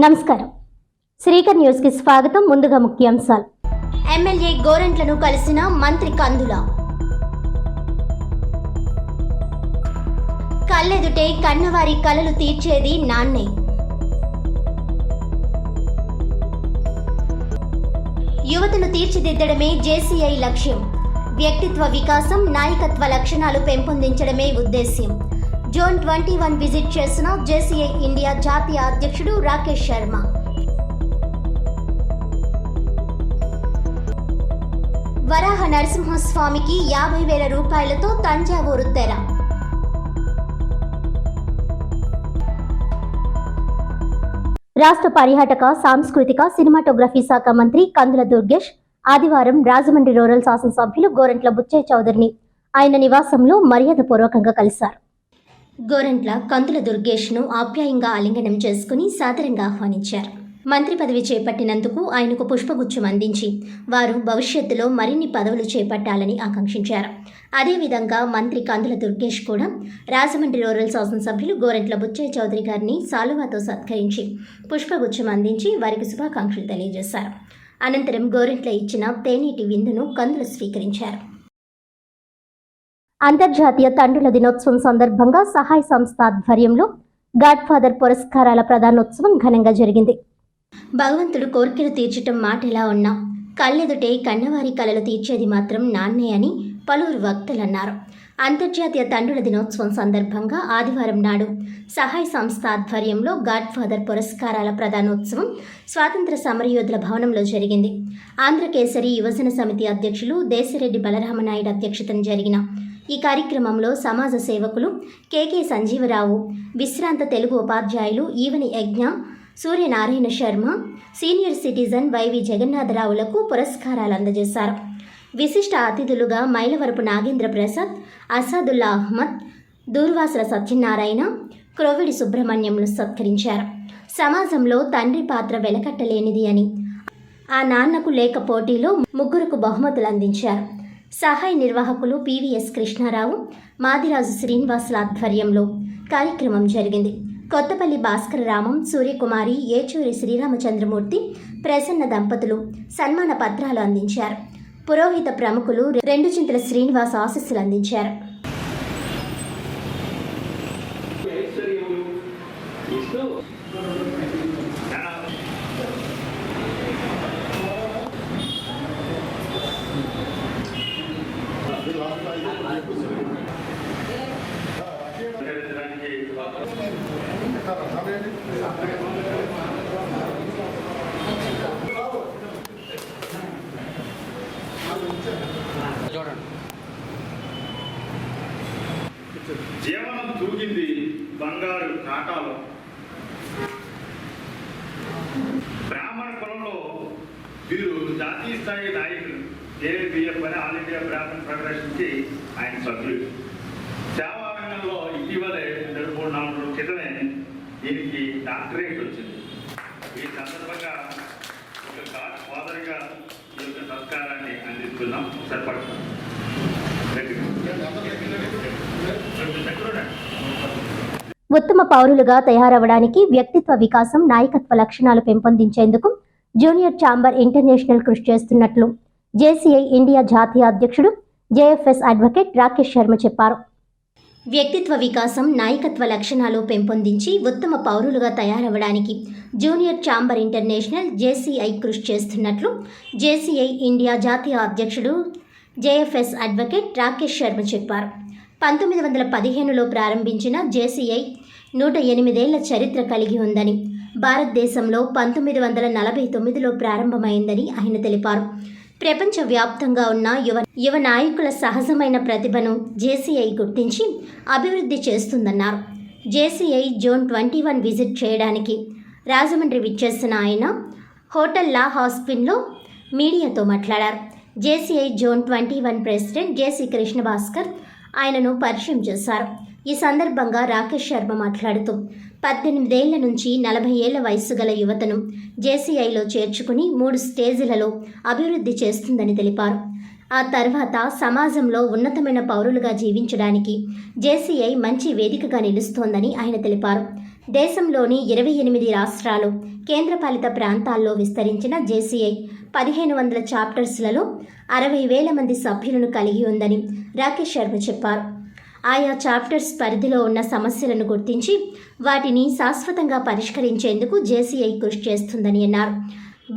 నమస్కారం. శ్రీకర్ న్యూస్ కి స్వాగతం. ముందుగా ముఖ్యాంశాలు. ఎమ్మెల్యే గోరంట్లను కలిసిన మంత్రి కందుల. కళ్ళెదుటే కన్నవారి కలలు తీర్చేది నాన్నే. యువతను తీర్చిదిద్దడమే జేసీఐ లక్ష్యం. వ్యక్తిత్వ వికాసం, నాయకత్వ లక్షణాలు పెంపొందించడమే ఉద్దేశ్యం. జోన్ 21 విజిట్ చేసిన జేసీఐ ఇండియా జాతీయ అధ్యక్షుడు రాకేష్ శర్మ. వరాహ నరసింహస్వామికి 50,000 రూపాయలతో తంజావూరు తెర. రాష్ట్ర పర్యాటక, సాంస్కృతిక, సినిమాటోగ్రఫీ శాఖ మంత్రి కందుల దుర్గేష్ ఆదివారం రాజమండ్రి రూరల్ శాసనసభ్యులు గోరంట్ల బుచ్చయ్య చౌదరిని ఆయన నివాసంలో మర్యాదపూర్వకంగా కలిశారు. గోరంట్ల కందుల దుర్గేష్ను ఆప్యాయంగా ఆలింగనం చేసుకుని సాదరంగా ఆహ్వానించారు. మంత్రి పదవి చేపట్టినందుకు ఆయనకు పుష్పగుచ్చం అందించి వారు భవిష్యత్తులో మరిన్ని పదవులు చేపట్టాలని ఆకాంక్షించారు. అదేవిధంగా మంత్రి కందుల దుర్గేష్ కూడా రాజమండ్రి రూరల్ శాసనసభ్యులు గోరంట్ల బుచ్చయ్య చౌదరి గారిని సాలువాతో సత్కరించి పుష్పగుచ్చం అందించి వారికి శుభాకాంక్షలు తెలియజేశారు. అనంతరం గోరంట్ల ఇచ్చిన తేనీటి విందును కందుల స్వీకరించారు. అంతర్జాతీయ తండ్రుల దినోత్సవం సందర్భంగా సహాయ సంస్థ ఆధ్వర్యంలో గాడ్ ఫాదర్ పురస్కారాల ప్రదానోత్సవం ఘనంగా జరిగింది. భగవంతుడు కోరికలు తీర్చటం మాట ఎలా ఉన్నా కళ్ళెదుటే కన్నవారి కలలు తీర్చేది మాత్రం నాన్నే అని పలువురు వక్తలు అన్నారు. అంతర్జాతీయ తండ్రుల దినోత్సవం సందర్భంగా ఆదివారం నాడు సహాయ సంస్థ ఆధ్వర్యంలో గాడ్ ఫాదర్ పురస్కారాల ప్రదానోత్సవం స్వాతంత్ర సమరయోధుల భవనంలో జరిగింది. ఆంధ్రకేసరి యువజన సమితి అధ్యక్షులు దేశిరెడ్డి బలరామనాయుడు అధ్యక్షతన జరిగిన ఈ కార్యక్రమంలో సమాజ సేవకులు కేకే సంజీవరావు, విశ్రాంత తెలుగు ఉపాధ్యాయులు Eevani Yajna, Suryanarayana Sharma, senior citizen Y V జగన్నాథరావులకు పురస్కారాలు అందజేశారు. విశిష్ట అతిథులుగా మైలవరపు నాగేంద్ర ప్రసాద్, అసాదుల్లా అహ్మద్, దూర్వాసుల సత్యనారాయణ, క్రొవిడి సుబ్రహ్మణ్యంను సత్కరించారు. సమాజంలో తండ్రి పాత్ర వెలకట్టలేనిది అని ఆ నాన్నకు లేక పోటీలో ముగ్గురుకు బహుమతులు అందించారు. సహాయ నిర్వాహకులు పివిఎస్ కృష్ణారావు, మాదిరాజు శ్రీనివాసుల ఆధ్వర్యంలో కార్యక్రమం జరిగింది. కొత్తపల్లి భాస్కర రామం, సూర్యకుమారి, ఏచూరి శ్రీరామచంద్రమూర్తి, ప్రసన్న దంపతులు సన్మాన పత్రాలు అందించారు. పురోహిత ప్రముఖులు రెండు చింతల శ్రీనివాస్ ఆశీస్సులు అందించారు. జీవనం తూగింది బంగారు కాటాలో. బ్రాహ్మణ కులంలో వీరు జాతీయ స్థాయి నాయకులు. ఏబిఎఫ్ అని ఆల్ ఇండియా బ్రాహ్మణ ఫెడరేషన్కి ఆయన సభ్యులు. సేవా రంగంలో ఇటీవలే 3-4 రోజుల క్రితమే దీనికి డాక్టరేట్ వచ్చింది. ఈ సందర్భంగా ఒక గాడ్ ఫాదర్గా ఈ యొక్క సత్కారాన్ని అందిస్తున్నాం. సరిపడతాం. ఉత్తమ పౌరులుగా తయారవడానికి వ్యక్తిత్వ వికాసం, నాయకత్వ లక్షణాలు పెంపొందించేందుకు జూనియర్ ఛాంబర్ ఇంటర్నేషనల్ కృషి చేస్తున్నట్లు జేసీఐ ఇండియా జాతీయ అధ్యక్షుడు జేఎఫ్ఎస్ అడ్వకేట్ రాకేష్ శర్మ చెప్పారు. వ్యక్తిత్వ వికాసం, నాయకత్వ లక్షణాలు పెంపొందించి ఉత్తమ పౌరులుగా తయారవడానికి జూనియర్ ఛాంబర్ ఇంటర్నేషనల్ జేసీఐ కృషి చేస్తున్నట్లు జేసీఐ ఇండియా జాతీయ అధ్యక్షుడు జేఎఫ్ఎస్ అడ్వకేట్ రాకేష్ శర్మ చెప్పారు. 1915లో ప్రారంభించిన జేసీఐ 108 ఏళ్ల చరిత్ర కలిగి ఉందని, భారతదేశంలో 1949లో ప్రారంభమైందని ఆయన తెలిపారు. ప్రపంచవ్యాప్తంగా ఉన్న యువ నాయకుల సహజమైన ప్రతిభను జేసీఐ గుర్తించి అభివృద్ధి చేస్తుందన్నారు. జేసీఐ జోన్ 21 విజిట్ చేయడానికి రాజమండ్రి విచ్చేసిన ఆయన హోటల్ లా హాస్పిన్లో మీడియాతో మాట్లాడారు. జేసీఐ జోన్ 21 ప్రెసిడెంట్ జేసీ కృష్ణ భాస్కర్ ఆయనను పరిచయం చేశారు. ఈ సందర్భంగా రాకేష్ శర్మ మాట్లాడుతూ 18 ఏళ్ల నుంచి 40 ఏళ్ల వయసు గల యువతను జేసీఐలో చేర్చుకుని 3 స్టేజీలలో అభివృద్ధి చేస్తుందని తెలిపారు. ఆ తర్వాత సమాజంలో ఉన్నతమైన పౌరులుగా జీవించడానికి జేసీఐ మంచి వేదికగా నిలుస్తోందని ఆయన తెలిపారు. దేశంలోని 28 రాష్ట్రాలు, కేంద్రపాలిత ప్రాంతాల్లో విస్తరించిన జేసీఐ 1500 చాప్టర్స్లలో 60,000 మంది సభ్యులను కలిగి ఉందని రాకేష్ శర్మ చెప్పారు. ఆయా చాప్టర్స్ పరిధిలో ఉన్న సమస్యలను గుర్తించి వాటిని శాశ్వతంగా పరిష్కరించేందుకు జేసీఐ కృషి చేస్తుందని అన్నారు.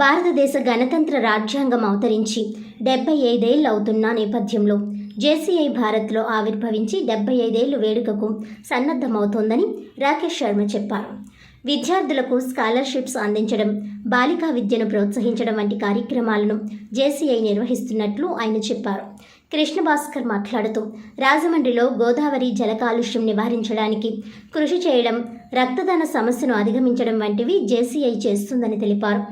భారతదేశ గణతంత్ర రాజ్యాంగం అవతరించి 75 ఏళ్ళు అవుతున్న నేపథ్యంలో జేసీఐ భారత్లో ఆవిర్భవించి 75 ఏళ్లు వేడుకకు సన్నద్ధమవుతోందని రాకేష్ శర్మ చెప్పారు. విద్యార్థులకు స్కాలర్షిప్స్ అందించడం, బాలికా విద్యను ప్రోత్సహించడం వంటి కార్యక్రమాలను జేసీఐ నిర్వహిస్తున్నట్లు ఆయన చెప్పారు. కృష్ణభాస్కర్ మాట్లాడుతూ రాజమండ్రిలో గోదావరి జల కాలుష్యం నివారించడానికి కృషి చేయడం, రక్తదాన సమస్యను అధిగమించడం వంటివి జేసీఐ చేస్తుందని తెలిపారు.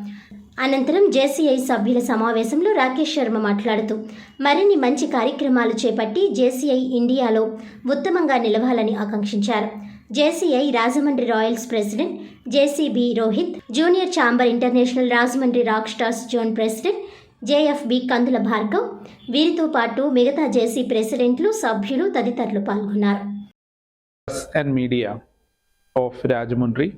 అనంతరం జేసీఐ సభ్యుల సమావేశంలో రాకేష్ శర్మ మాట్లాడుతూ మరిన్ని మంచి కార్యక్రమాలు చేపట్టి జేసీఐ ఇండియాలో ఉత్తమంగా నిలవాలని ఆకాంక్షించారు. JCI Rajahmundry Royals president JCB Rohit, junior chamber international Rajahmundry rock stars zone president JFB Kandula Bhargav, వీరితో పాటు మిగతా జేసీ ప్రెసిడెంట్లు, సభ్యులు తదితరులు పాల్గొన్నారు. And media of Rajahmundry.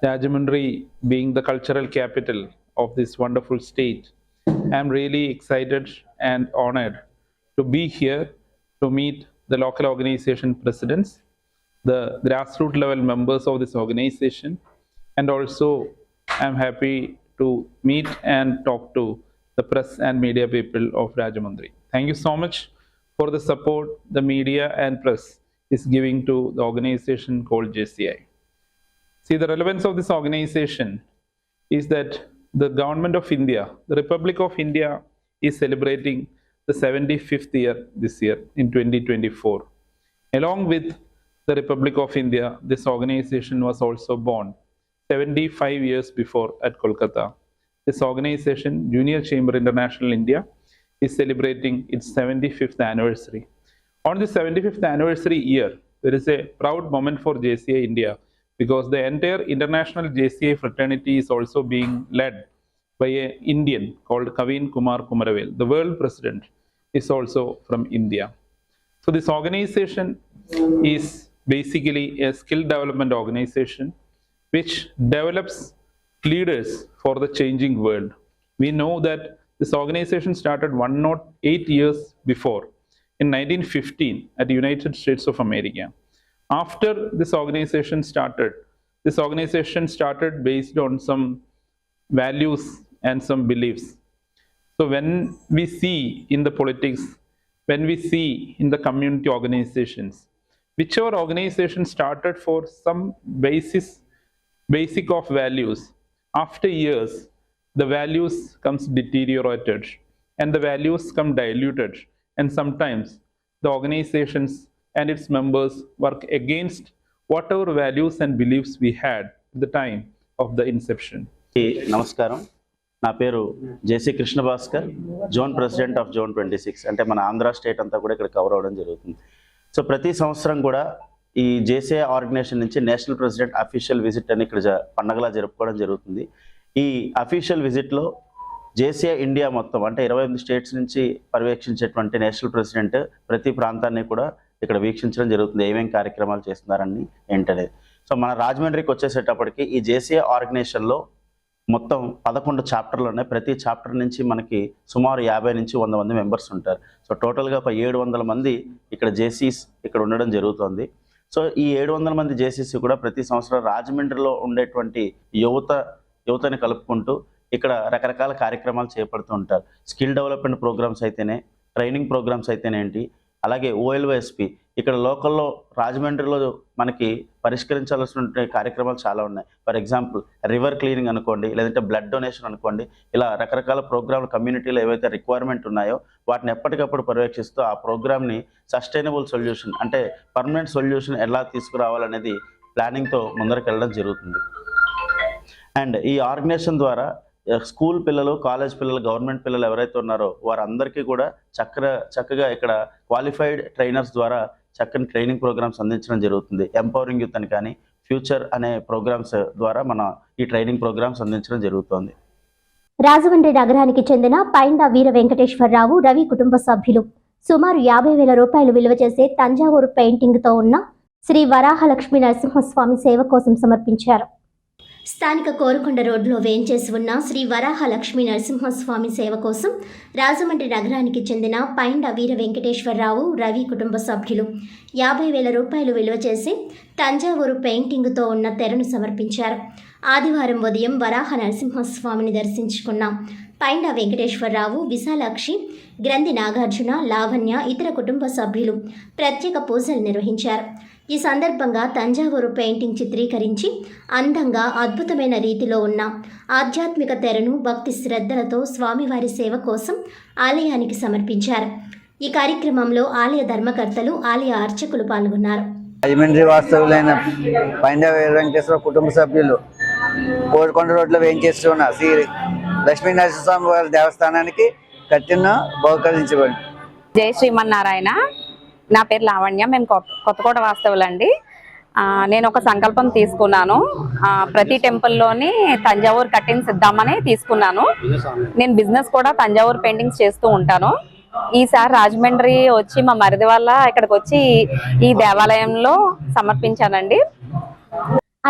Rajahmundry being the cultural capital of this wonderful state, I am really excited and honored to be here to meet the local organization presidents, the grassroots level members of this organization, and also I am happy to meet and talk to the press and media people of Rajahmundry. Thank you so much for the support the media and press is giving to the organization called JCI. See, the relevance of this organization is that the government of India, the Republic of India, is celebrating the 75th year this year in 2024. Along with the Republic of India, this organization was also born 75 years before at Kolkata. This organization, Junior Chamber International India, is celebrating its 75th anniversary. On the 75th anniversary year, there is a proud moment for JCI India because the entire international JCI fraternity is also being led by an Indian called Kaveen Kumar Kumaravel. The world president is also from India. So this organization is basically a skill development organization which develops leaders for the changing world. We know that this organization started 108 years before in 1915 at the United States of America. After this organization started based on some values and some beliefs. So when we see in the politics, when we see in the community organizations, whichever organization started for some basic of values, after years, the values comes deteriorated and the values come diluted, and sometimes the organizations and its members work against whatever values and beliefs we had at the time of the inception. నమస్కారం, నా పేరు JC Krishnabhaskar, zone president of zone 26. అంటే మన Andhra state అంతా కూడా ఇక్కడ cover అవ్వడం జరుగుతుంది. సో ప్రతి సంవత్సరం కూడా ఈ జేసీఐ ఆర్గనైజేషన్ నుంచి నేషనల్ ప్రెసిడెంట్ అఫీషియల్ విజిట్ అని ఇక్కడ పండగలా జరుపుకోవడం జరుగుతుంది. ఈ అఫీషియల్ విజిట్లో జేసీఐ ఇండియా మొత్తం అంటే 28 స్టేట్స్ నుంచి పర్యవేక్షించేటువంటి నేషనల్ ప్రెసిడెంట్ ప్రతి ప్రాంతాన్ని కూడా ఇక్కడ వీక్షించడం జరుగుతుంది, ఏమేమి కార్యక్రమాలు చేస్తున్నారని ఏంటనేది. సో మన రాజమండ్రికి వచ్చేసేటప్పటికి ఈ జేసీఐ ఆర్గనైజేషన్లో మొత్తం 11 చాప్టర్లు ఉన్నాయి. ప్రతి చాప్టర్ నుంచి మనకి సుమారు 50 నుంచి 100 మంది మెంబర్స్ ఉంటారు. సో టోటల్గా ఒక 700 మంది ఇక్కడ జేసీస్ ఇక్కడ ఉండడం జరుగుతుంది. సో ఈ 700 మంది జేసీసీ కూడా ప్రతి సంవత్సరం రాజమండ్రిలో ఉండేటువంటి యువతని కలుపుకుంటూ ఇక్కడ రకరకాల కార్యక్రమాలు చేపడుతూ ఉంటారు. స్కిల్ డెవలప్మెంట్ ప్రోగ్రామ్స్ అయితేనే, ట్రైనింగ్ ప్రోగ్రామ్స్ అయితేనేంటి, అలాగే ఓఎల్ఓఎస్పి ఇక్కడ లోకల్లో రాజమండ్రిలో మనకి పరిష్కరించాల్సిన కార్యక్రమాలు చాలా ఉన్నాయి. ఫర్ ఎగ్జాంపుల్ రివర్ క్లీనింగ్ అనుకోండి, లేదంటే బ్లడ్ డొనేషన్ అనుకోండి, ఇలా రకరకాల ప్రోగ్రాంలు కమ్యూనిటీలో ఏవైతే రిక్వైర్మెంట్ ఉన్నాయో వాటిని ఎప్పటికప్పుడు పర్యవేక్షిస్తూ ఆ ప్రోగ్రామ్ని సస్టైనబుల్ సొల్యూషన్ అంటే పర్మనెంట్ సొల్యూషన్ ఎలా తీసుకురావాలనేది ప్లానింగ్తో ముందరికి వెళ్ళడం జరుగుతుంది. అండ్ ఈ ఆర్గనైజేషన్ ద్వారా స్కూల్ పిల్లలు, కాలేజ్ పిల్లలు, గవర్నమెంట్ పిల్లలు ఎవరైతే ఉన్నారో వారందరికీ కూడా చక్కగా ఇక్కడ క్వాలిఫైడ్ ట్రైనర్స్ ద్వారా చక్కని ట్రైనింగ్ ప్రోగ్రామ్స్ అందించడం జరుగుతుంది. ఎంపవరింగ్ యూత్ అని కానీ ఫ్యూచర్ అనే ప్రోగ్రామ్స్ ద్వారా మన ఈ ట్రైనింగ్ ప్రోగ్రామ్స్ అందించడం జరుగుతుంది. రాజమండ్రి నగరానికి చెందిన పైండా వీర వెంకటేశ్వరరావు, రవి కుటుంబ సభ్యులు సుమారు 50,000 రూపాయలు విలువ చేసే తంజావూరు పెయింటింగ్తో ఉన్న శ్రీ వరాహలక్ష్మీ నరసింహస్వామి సేవ కోసం సమర్పించారు. స్థానిక కోరుకొండ రోడ్లో వేంచేసి ఉన్న శ్రీ వరాహలక్ష్మీ నరసింహస్వామి సేవ కోసం రాజమండ్రి నగరానికి చెందిన పైండ వీర వెంకటేశ్వరరావు రవి కుటుంబ సభ్యులు 50,000 రూపాయలు విలువ చేసి తంజావూరు పెయింటింగుతో ఉన్న తెరను సమర్పించారు. ఆదివారం ఉదయం వరాహ నరసింహస్వామిని దర్శించుకున్న పైండ వెంకటేశ్వరరావు, విశాలాక్షి, గ్రంథి నాగార్జున, లావణ్య, ఇతర కుటుంబ సభ్యులు ప్రత్యేక పూజలు నిర్వహించారు. ఈ సందర్భంగా తంజావూరు పెయింటింగ్ చిత్రీకరించి అందంగా అద్భుతమైన రీతిలో ఉన్న ఆధ్యాత్మిక తెరను భక్తి శ్రద్ధలతో స్వామివారి సేవ కోసం ఆలయానికి సమర్పించారు. ఈ కార్యక్రమంలో ఆలయ ధర్మకర్తలు, ఆలయ అర్చకులు పాల్గొన్నారు. రాజమండ్రి వాస్తవులైన పైండ వెంకటేశ్వర కుటుంబ సభ్యులు కోరుకొండ రోడ్లో వేయించేస్తున్న శ్రీ లక్ష్మీ నరసింహస్వామి వారి దేవస్థానానికి కట్టిన బహుకరించబడి. జై శ్రీమన్నారాయణ. నా పేరు లావణ్య. మేము కొత్తకోట వాస్తవులండి. నేను ఒక సంకల్పం తీసుకున్నాను. ప్రతి టెంపుల్లోని తంజావూరు కట్టింగ్స్ ఇద్దామని తీసుకున్నాను. నేను బిజినెస్ కూడా తంజావూరు పెయింటింగ్స్ చేస్తూ ఉంటాను. ఈసారి రాజమండ్రి వచ్చి మా మరిది వల్ల ఇక్కడికి వచ్చి ఈ దేవాలయంలో సమర్పించానండి.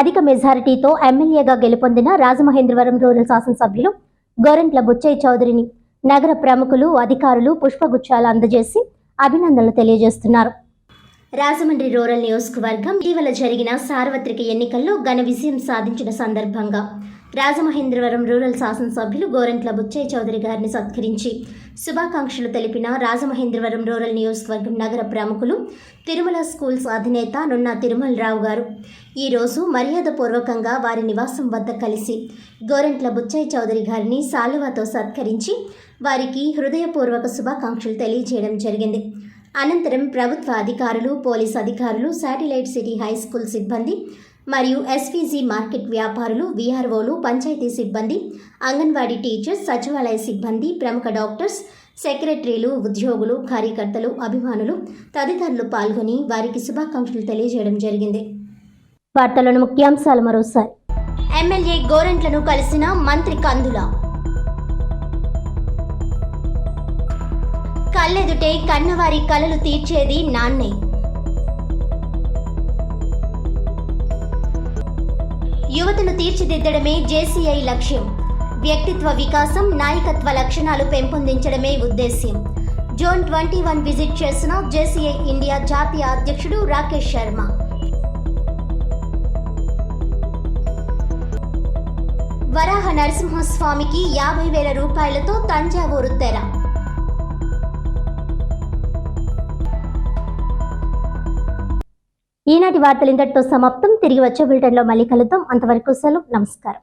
అధిక మెజారిటీతో ఎమ్మెల్యేగా గెలుపొందిన రాజమహేంద్రవరం రూరల్ శాసనసభ్యులు గోరంట్ల బుచ్చయ్య చౌదరిని నగర ప్రముఖులు, అధికారులు పుష్పగుచ్చాలు అందజేసి అభినందనలు తెలియజేస్తున్నారు. రాజమండ్రి రూరల్ నియోజకవర్గం ఇటీవల జరిగిన సార్వత్రిక ఎన్నికల్లో ఘన విజయం సాధించిన సందర్భంగా రాజమహేంద్రవరం రూరల్ శాసనసభ్యులు గోరంట్ల బుచ్చయ్య చౌదరి గారిని సత్కరించి శుభాకాంక్షలు తెలిపిన రాజమహేంద్రవరం రూరల్ నియోజకవర్గం నగర ప్రముఖులు, తిరుమల స్కూల్స్ అధినేత నున్న తిరుమలరావు గారు ఈరోజు మర్యాదపూర్వకంగా వారి నివాసం వద్ద కలిసి గోరంట్ల బుచ్చయ్య చౌదరి గారిని శాలువాతో సత్కరించి వారికి హృదయపూర్వక శుభాకాంక్షలు తెలియజేయడం జరిగింది. అనంతరం ప్రభుత్వ అధికారులు, పోలీస్ అధికారులు, శాటిలైట్ సిటీ హై స్కూల్ సిబ్బంది మరియు ఎస్పీజీ మార్కెట్ వ్యాపారులు, వీఆర్ఓలు, పంచాయతీ సిబ్బంది, అంగన్వాడీ టీచర్స్, సచివాలయ సిబ్బంది, ప్రముఖ డాక్టర్స్, సెక్రటరీలు, ఉద్యోగులు, కార్యకర్తలు, అభిమానులు తదితరులు పాల్గొని వారికి శుభాకాంక్షలు తెలియజేయడం జరిగింది. వార్తలను ముఖ్యాంశాలు మరోసారి. ఎమ్మెల్యే గోరంట్లను కలిసిన మంత్రి కందుల. కళ్ళెదుటే కన్నవారి కలలు తీర్చేది నాన్నే. యువతను తీర్చిదిద్దడమే జేసీఐ లక్ష్యం. వ్యక్తిత్వ వికాసం, నాయకత్వ లక్షణాలు పెంపొందించడమే ఉద్దేశ్యం. జోన్ 21 విజిట్ చేసిన జేసీఐ ఇండియా జాతీయ అధ్యక్షుడు రాకేష్ శర్మ. వరాహ నరసింహస్వామికి 50,000 రూపాయలతో తంజావూరు తెర. ఈనాటి వార్తలు ఇంతటితో సమాప్తం. తిరిగి వచ్చే బులెటిన్లో మళ్ళీ కలుద్దాం. అంతవరకు సెలవు. నమస్కారం.